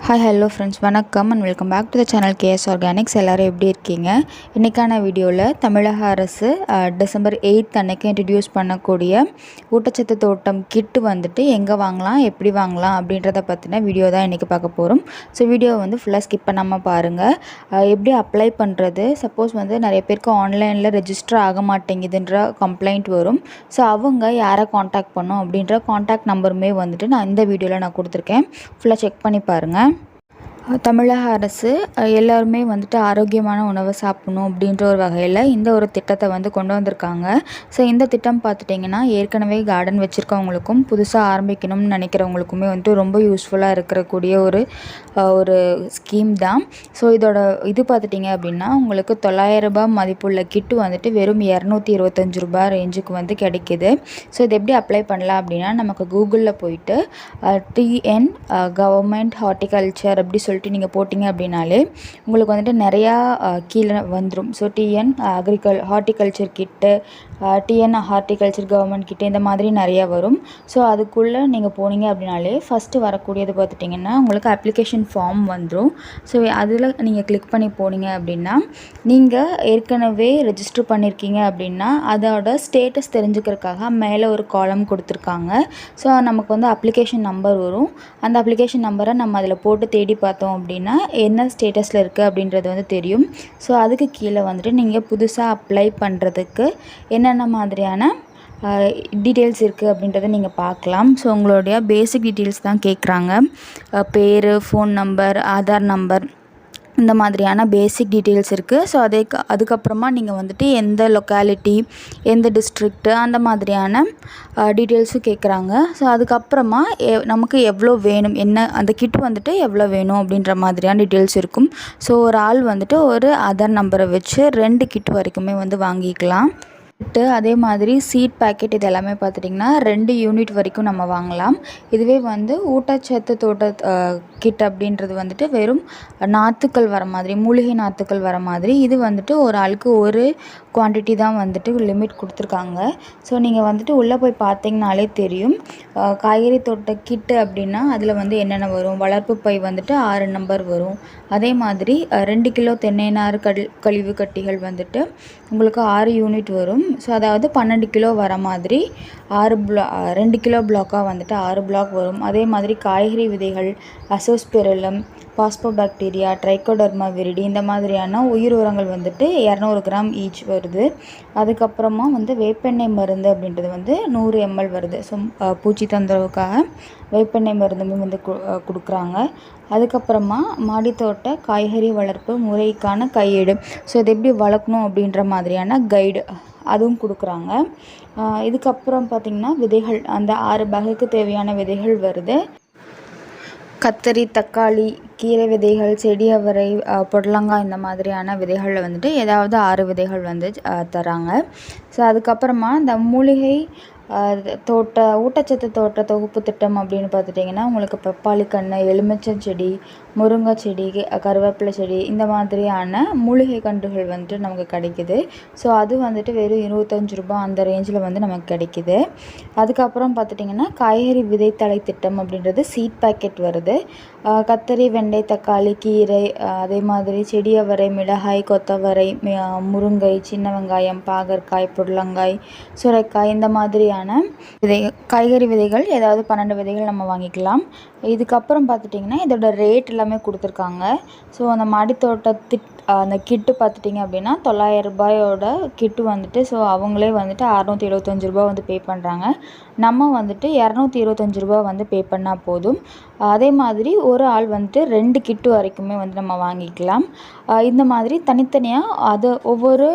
Hi hello friends, வணக்கம் and welcome back to the channel K.S.organics. எல்லோரும் எப்படி இருக்கீங்க? இன்றைக்கான வீடியோவில் தமிழக அரசு டிசம்பர் 8 அன்னைக்கு இன்ட்ரடியூஸ் பண்ணக்கூடிய ஊட்டச்சத்து தோட்டம் கிட்டு வந்துட்டு எங்கே வாங்கலாம், எப்படி வாங்கலாம் அப்படின்றத பற்றின வீடியோ தான் இன்றைக்கி பார்க்க போகிறோம். ஸோ வீடியோவை வந்து ஃபுல்லாக ஸ்கிப் பண்ணாமல் பாருங்கள். எப்படி அப்ளை பண்ணுறது, சப்போஸ் வந்து நிறைய பேருக்கு ஆன்லைனில் ரெஜிஸ்டர் ஆக மாட்டேங்குதுன்ற கம்ப்ளைண்ட் வரும். ஸோ அவங்க யாரை காண்டாக்ட் பண்ணணும் அப்படின்ற காண்டாக்ட் நம்பருமே வந்துட்டு நான் இந்த வீடியோவில் நான் கொடுத்துருக்கேன். ஃபுல்லாக செக் பண்ணி பாருங்கள். தமிழக அரசு எல்லாருமே வந்துட்டு ஆரோக்கியமான உணவை சாப்பிடணும் அப்படின்ற ஒரு வகையில் இந்த ஒரு திட்டத்தை வந்து கொண்டு வந்திருக்காங்க. ஸோ இந்த திட்டம் பார்த்துட்டிங்கன்னா ஏற்கனவே கார்டன் வச்சுருக்கவங்களுக்கும் புதுசாக ஆரம்பிக்கணும்னு நினைக்கிறவங்களுக்குமே வந்துட்டு ரொம்ப யூஸ்ஃபுல்லாக இருக்கக்கூடிய ஒரு ஸ்கீம் தான். ஸோ இதோட இது பார்த்துட்டிங்க அப்படின்னா உங்களுக்கு ரூ. 900 மதிப்புள்ள கிட்டு வந்துட்டு வெறும் ரூ. 225 ரேஞ்சுக்கு வந்து கிடைக்கிது. ஸோ இது எப்படி அப்ளை பண்ணலாம் அப்படின்னா, நமக்கு கூகுளில் போயிட்டு T.N. கவர்மெண்ட் ஹார்டிகல்ச்சர் அப்படி சொல்லிட்டு நீங்கள் போட்டிங்க அப்படின்னாலே உங்களுக்கு வந்துட்டு நிறையா கீழே வந்துடும். So T.N. ஹார்டிகல்ச்சர் கிட்டு, T.N. ஹார்டிகல்ச்சர் கவர்மெண்ட் கிட்டு, இந்த மாதிரி நிறையா வரும். ஸோ அதுக்குள்ளே நீங்கள் போனீங்க அப்படின்னாலே ஃபஸ்ட்டு வரக்கூடியது பார்த்துட்டிங்கன்னா உங்களுக்கு அப்ளிகேஷன் ஃபார்ம் வந்துடும். ஸோ அதில் நீங்கள் கிளிக் பண்ணி போனீங்க அப்படின்னா, நீங்கள் ஏற்கனவே ரெஜிஸ்டர் பண்ணியிருக்கீங்க அப்படின்னா அதோட ஸ்டேட்டஸ் தெரிஞ்சுக்கிறதுக்காக மேலே ஒரு காலம் கொடுத்துருக்காங்க. ஸோ நமக்கு வந்து அப்ளிகேஷன் நம்பர் வரும். அந்த அப்ளிகேஷன் நம்பரை நம்ம அதில் போட்டு தேடி பார்த்தோம் அப்படின்னா என்ன ஸ்டேட்டஸில் இருக்குது அப்படின்றது வந்து தெரியும். ஸோ அதுக்கு கீழே வந்துட்டு நீங்கள் புதுசாக அப்ளை பண்ணுறதுக்கு என்னென்ன மாதிரியான டீட்டெயில்ஸ் இருக்குது அப்படின்றத நீங்கள் பார்க்கலாம். ஸோ உங்களுடைய பேசிக் டீட்டெயில்ஸ் தான் கேட்குறாங்க. பேர், ஃபோன் நம்பர், ஆதார் நம்பர், இந்த மாதிரியான பேசிக் டீட்டெயில்ஸ் இருக்குது. ஸோ அதுக்கப்புறமா நீங்கள் வந்துட்டு எந்த லொக்காலிட்டி, எந்த டிஸ்ட்ரிக்ட்டு, அந்த மாதிரியான டீட்டெயில்ஸும் கேட்குறாங்க. ஸோ அதுக்கப்புறமா நமக்கு எவ்வளோ வேணும், என்ன அந்த கிட் வந்துட்டு எவ்வளோ வேணும் அப்படின்ற மாதிரியான டீட்டெயில்ஸ் இருக்கும். ஸோ ஒரு ஆள் வந்துட்டு ஒரு ஆதார் நம்பரை வச்சு 2 கிட் வரைக்குமே வந்து வாங்கிக்கலாம். அதே மாதிரி சீட் பேக்கெட் இது எல்லாமே பார்த்துட்டிங்கன்னா 2 யூனிட் வரைக்கும் நம்ம வாங்கலாம். இதுவே வந்து ஊட்டச்சத்து தோட்ட கிட் அப்படின்றது வந்துட்டு வெறும் நாற்றுக்கள் வர மாதிரி, மூலிகை நாற்றுக்கள் வர மாதிரி, இது வந்துட்டு ஒரு ஆளுக்கு ஒரு குவான்டிட்டி தான் வந்துட்டு லிமிட் கொடுத்துருக்காங்க. ஸோ நீங்கள் வந்துட்டு உள்ளே போய் பார்த்தீங்கனாலே தெரியும். காய்கறி தோட்ட கிட்டு அப்படின்னா அதில் வந்து என்னென்ன வரும், வளர்ப்பு பை வந்துட்டு 6 நம்பர் வரும். அதே மாதிரி 2 கிலோ தென்னை நார் கழிவு கட்டிகள் வந்துட்டு உங்களுக்கு 6 யூனிட் வரும். ஸோ அதாவது 12 கிலோ வர மாதிரி 2 கிலோ பிளாக்காக வந்துட்டு 6 பிளாக் வரும். அதே மாதிரி காய்கறி விதைகள், அசோஸ்பெரிலம், பாஸ்போபாக்டீரியா, ட்ரைகோடர்மா விரிடி, இந்த மாதிரியான உயிர் உரங்கள் வந்துட்டு 200 கிராம் ஈச் வருது. அதுக்கப்புறமா வந்து வேப்பெண்ணெய் மருந்து அப்படின்றது வந்து 100 ml வருது. ஸோ பூச்சி தொந்தரவுக்காக வேப்பெண்ணெய் மருந்துமே வந்து கொடுக்குறாங்க. அதுக்கப்புறமா மாடித்தோட்ட காய்கறி வளர்ப்பு முறைக்கான கையேடு, ஸோ இது எப்படி வளர்க்கணும் அப்படின்ற மாதிரியான கைடு அதுவும் கொடுக்குறாங்க. இதுக்கப்புறம் பார்த்திங்கன்னா விதைகள், அந்த 6 வகைக்கு தேவையான விதைகள் வருது. கத்தரி, தக்காளி, கீரை விதைகள், செடி அவரை, புடலங்காய், இந்த மாதிரியான விதைகளில் வந்துட்டு ஏதாவது 6 விதைகள் வந்து தராங்க. ஸோ அதுக்கப்புறமா இந்த மூலிகை ஊட்டச்சத்து தோட்ட தொகுப்பு திட்டம் அப்படின்னு பார்த்துட்டிங்கன்னா உங்களுக்கு பப்பாளி கன்று, எலுமிச்சை செடி, முருங்கை செடி, கருவேப்பிலை செடி, இந்த மாதிரியான மூலிகை கன்றுகள் வந்துட்டு நமக்கு கிடைக்கிது. ஸோ அது வந்துட்டு வெறும் ரூ. 25 அந்த ரேஞ்சில் வந்து நமக்கு கிடைக்கிது. அதுக்கப்புறம் பார்த்துட்டிங்கன்னா காய்கறி விதைத்தலை திட்டம் அப்படின்றது சீட் பேக்கெட் வருது. கத்தரி, வெண்டை, தக்காளி, கீரை, அதே மாதிரி செடி அவரை, மிளகாய், கொத்தவரை, முருங்கை, சின்ன வெங்காயம், பாகற்காய், புடலங்காய், சுரைக்காய், இந்த மாதிரியான காய்கறி விதைகள் ஏதாவது 12 விதைகள் நம்ம வாங்கிக்கலாம். இதுக்கப்புறம் பார்த்துட்டிங்கன்னா இதோட ரேட் எல்லாமே கொடுத்துருக்காங்க. ஸோ அந்த மாடித்தோட்ட அந்த கிட்டு பார்த்துட்டிங்க அப்படின்னா ரூ. 900 கிட்டு வந்துட்டு, ஸோ அவங்களே வந்துட்டு ரூ. 675 வந்து பே பண்ணுறாங்க. நம்ம வந்துட்டு ரூ. 225 வந்து பே பண்ணால் போதும். அதே மாதிரி ஒரு ஆள் வந்துட்டு 2 கிட்டு வரைக்குமே வந்து நம்ம வாங்கிக்கலாம். இந்த மாதிரி தனித்தனியாக அது ஒவ்வொரு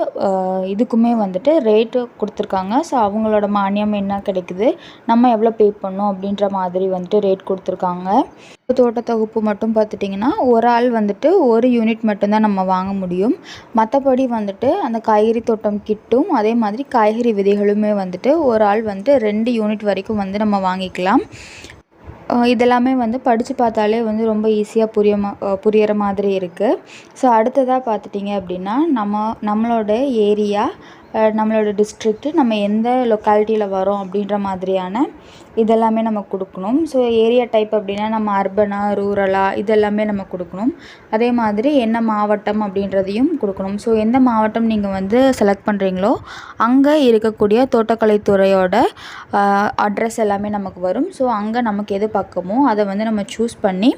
இதுக்குமே வந்துட்டு ரேட்டு கொடுத்துருக்காங்க. ஸோ அவங்களோட மானியம் என்ன கிடைக்குது, நம்ம எவ்வளோ பே பண்ணோம் அப்படின்ற மாதிரி வந்துட்டு ரேட் கொடுத்துருக்காங்க. தோட்ட தொகுப்பு மட்டும் பார்த்துட்டிங்கன்னா ஒரு ஆள் வந்துட்டு ஒரு யூனிட் மட்டும்தான் நம்ம வாங்க முடியும். மற்றபடி வந்துட்டு அந்த காய்கறி தோட்டம் கிட்டும் அதே மாதிரி காய்கறி விதைகளுமே வந்துட்டு ஒரு ஆள் வந்துட்டு 2 யூனிட் வரைக்கும் வந்து நம்ம வாங்கிக்கலாம். இதெல்லாமே வந்து படித்து பார்த்தாலே வந்து ரொம்ப ஈஸியாக புரிகிற மாதிரி இருக்குது. ஸோ அடுத்ததாக பார்த்துட்டிங்க அப்படின்னா நம்மளோட ஏரியா நம்மளோட டிஸ்ட்ரிக்ட், நம்ம எந்த லொக்காலிட்டியில் வரோம் அப்படின்ற மாதிரியான இதெல்லாமே நம்ம கொடுக்கணும். ஸோ ஏரியா டைப் அப்படின்னா நம்ம அர்பனா, ரூரலா இதெல்லாமே நம்ம கொடுக்கணும். அதே மாதிரி என்ன மாவட்டம் அப்படின்றதையும் கொடுக்கணும். ஸோ எந்த மாவட்டம் நீங்கள் வந்து செலக்ட் பண்ணுறீங்களோ அங்கே இருக்கக்கூடிய தோட்டக்கலைத்துறையோட அட்ரஸ் எல்லாமே நமக்கு வரும். ஸோ அங்கே நமக்கு எது பக்கமோ அதை வந்து நம்ம சூஸ் பண்ணி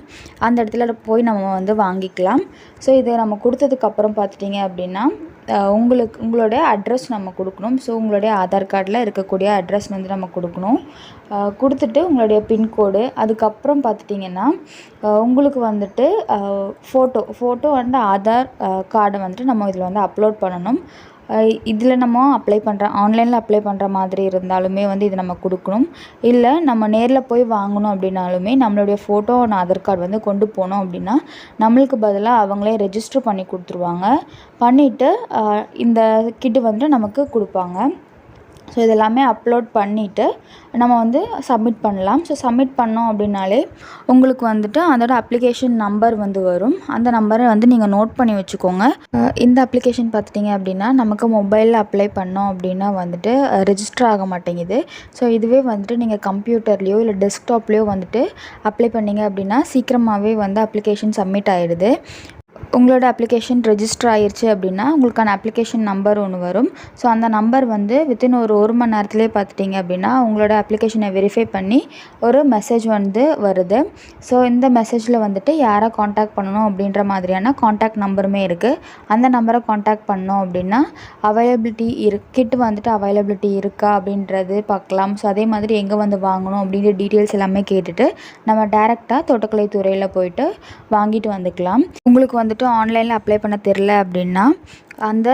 அந்த இடத்துல போய் நம்ம வந்து வாங்கிக்கலாம். ஸோ இதை நம்ம கொடுத்ததுக்கப்புறம் பார்த்துட்டிங்க அப்படின்னா உங்களுடைய அட்ரஸ் நம்ம கொடுக்கணும். ஸோ உங்களுடைய ஆதார் கார்டில் இருக்கக்கூடிய அட்ரஸ் வந்து நம்ம கொடுக்கணும். கொடுத்துட்டு உங்களுடைய பின்கோடு, அதுக்கப்புறம் பார்த்துட்டிங்கன்னா உங்களுக்கு வந்துட்டு ஃபோட்டோ அண்ட் ஆதார் கார்டை வந்துட்டு நம்ம இதில் வந்து அப்லோட் பண்ணணும். இதில் நம்ம ஆன்லைனில் அப்ளை பண்ணுற மாதிரி இருந்தாலுமே வந்து இது நம்ம கொடுக்கணும். இல்லை நம்ம நேரில் போய் வாங்கணும் அப்படின்னாலுமே நம்மளுடைய ஃபோட்டோ அண்ட் ஆதார் கார்டு வந்து கொண்டு போனோம் அப்படின்னா நம்மளுக்கு பதிலாக அவங்களே ரெஜிஸ்டர் பண்ணி கொடுத்துருவாங்க. பண்ணிவிட்டு இந்த கிட்டு வந்துட்டு நமக்கு கொடுப்பாங்க. ஸோ இதெல்லாமே அப்லோட் பண்ணிவிட்டு நம்ம வந்து சப்மிட் பண்ணலாம். ஸோ சப்மிட் பண்ணோம் அப்படின்னாலே உங்களுக்கு வந்துட்டு அதோட அப்ளிகேஷன் நம்பர் வந்து வரும். அந்த நம்பரை வந்து நீங்கள் நோட் பண்ணி வச்சுக்கோங்க. இந்த அப்ளிகேஷன் பார்த்துட்டிங்க அப்படின்னா நமக்கு மொபைலில் அப்ளை பண்ணோம் அப்படின்னா வந்துட்டு ரெஜிஸ்டர் ஆக மாட்டேங்குது. ஸோ இதுவே வந்துட்டு நீங்கள் கம்ப்யூட்டர்லேயோ இல்லை டெஸ்க்டாப்லேயோ வந்துட்டு அப்ளை பண்ணிங்க அப்படின்னா சீக்கிரமாகவே வந்து அப்ளிகேஷன் சப்மிட் ஆகிடுது. உங்களோட அப்ளிகேஷன் ரெஜிஸ்டர் ஆயிடுச்சு அப்படின்னா உங்களுக்கான அப்ளிகேஷன் நம்பர் ஒன்று வரும். ஸோ அந்த நம்பர் வந்து வித்தின் ஒரு மணி நேரத்துலேயே பார்த்துட்டிங்க அப்படின்னா உங்களோட அப்ளிகேஷனை வெரிஃபை பண்ணி ஒரு மெசேஜ் வந்து வருது. ஸோ இந்த மெசேஜில் வந்துட்டு யாரை காண்டாக்ட் பண்ணணும் அப்படின்ற மாதிரியான காண்டாக்ட் நம்பருமே இருக்குது. அந்த நம்பரை காண்டாக்ட் பண்ணோம் அப்படின்னா கிட் வந்துட்டு அவைலபிலிட்டி இருக்கா அப்படின்றது பார்க்கலாம். ஸோ அதே மாதிரி எங்கே வந்து வாங்கணும் அப்படின்ற டீட்டெயில்ஸ் எல்லாமே கேட்டுட்டு நம்ம டேரெக்டாக தோட்டக்கலைத்துறையில் போயிட்டு வாங்கிட்டு வந்துக்கலாம். உங்களுக்கு வந்துட்டு ஆன்லைனில் அப்ளை பண்ண தெரில அப்படின்னா அந்த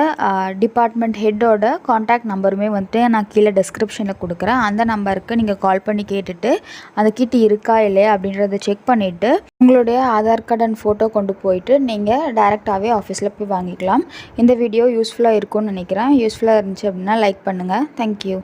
டிபார்ட்மெண்ட் ஹெட்டோட காண்டாக்ட் நம்பருமே வந்துட்டு நான் கீழே டெஸ்கிரிப்ஷனில் கொடுக்குறேன். அந்த நம்பருக்கு நீங்கள் கால் பண்ணி கேட்டுட்டு அந்த கிட் இருக்கா இல்லையா அப்படின்றத செக் பண்ணிவிட்டு உங்களுடைய ஆதார் கார்டு அண்ட் ஃபோட்டோ கொண்டு போயிட்டு நீங்கள் டேரெக்டாகவே ஆஃபீஸில் போய் வாங்கிக்கலாம். இந்த வீடியோ யூஸ்ஃபுல்லாக இருக்கும்னு நினைக்கிறேன். யூஸ்ஃபுல்லாக இருந்துச்சு அப்படின்னா லைக் பண்ணுங்கள். தேங்க்யூ.